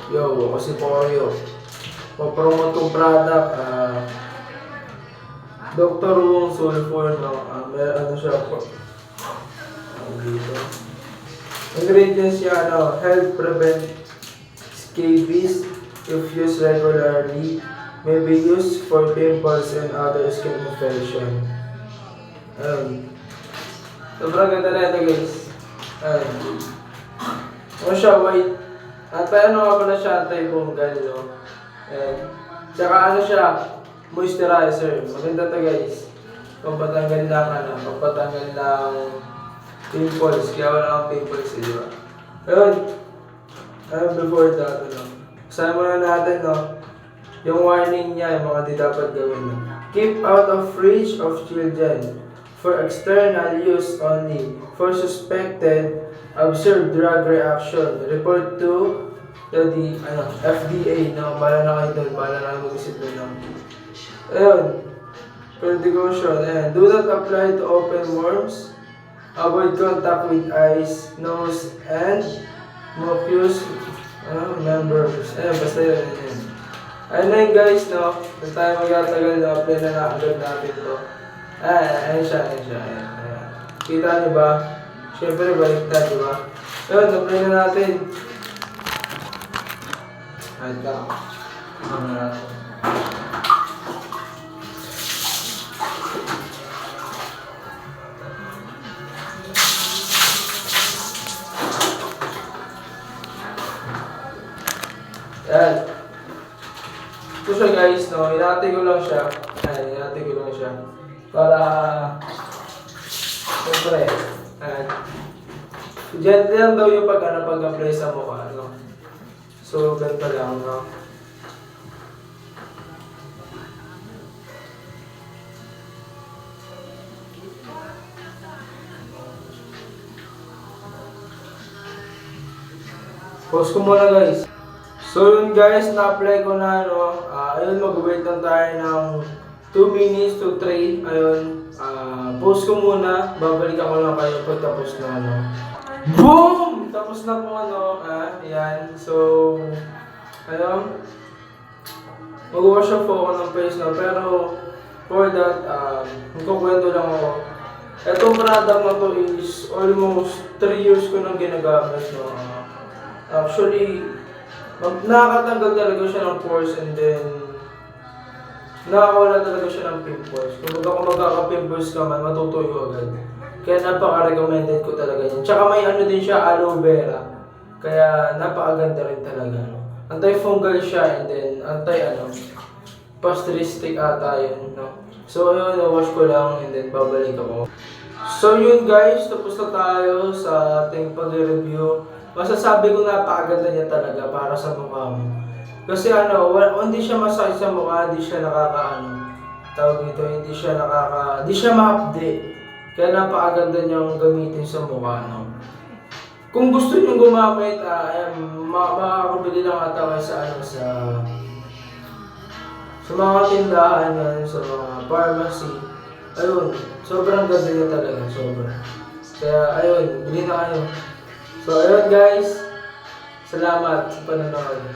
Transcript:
Yo, ako si Porio. Papromote kong product, Dr. Wong Sulfur, no? May ano siya po. Dito. Ingredients niya, help prevent scabies if used regularly. May be used for pimples and other skin infection. Sobrang ganda na ito, guys. Ano siya, white. At ano nga pala siya, anti-fungal, no? Tsaka ano siya, moisturizer. Maganda to, guys. Pampatanggal lang, pampatanggal lang pimples. Kaya wala kang pimples, di ba? Before that, Kasama muna natin, yung warning niya, yung mga di dapat gawin. Keep out of reach of children. For external use only. For suspected observed drug reaction, report to the FDA. Bala na kayo doon. Bala na kayo mag-isip doon. Precaution. Do not apply to open wounds. Avoid contact with eyes, nose, and mucous members. Basta yun. Ayun na yun, guys, Kung tayo magtatagal, apply na agad natin to. Ayan siya. Kita niyo ba? Siyempre, baliktad, di ba? Ayun, apply na natin. Ayun lang. Ayan. Ito siya, guys, Inati ko lang siya. Para, siyempre, gentle lang daw yung pag-apply sa mukha, So, ganito lang, Pause ko muna, guys. So yun, guys, na-apply ko na, ayun, mag-wait lang tayo ng 2 minutes to 3. Ayun, pause ko muna, babalikan ko lang kayo pag tapos na, Boom! Tapos na po, ayan. So, ayun, mag-wash up po ako ng face, pero for that, magkukwento lang ako. Itong product na to is almost 3 years ko nang ginagamit, Actually, nakakatanggal talaga siya ng pores, and then nakakawala talaga siya ng pimples. Kung magkaka-pimples ka man, matutuyo agad. Kaya napaka-recommended ko talaga yun. Tsaka may din siya, aloe vera. Kaya napakaganda rin talaga. Anti-fungal siya, and then pasteuristic ata yun. So yun, wash ko lang, and then babalik ako. So yun, guys, tapos na tayo sa ating pag-review. Masasabi ko napakaganda niya talaga para sa mukha mo. Kasi hindi siya masakit sa mukha, hindi siya hindi siya ma-update. Kaya napakaganda niyang gamitin sa mukha, Kung gusto niyong gumamit, makakabili lang ata kayo sa mga tindahan, sa mga pharmacy. Ayun, sobrang ganda niya talaga, sobrang. Kaya ayun, bili na kayo. So ayun, guys, salamat sa panonood.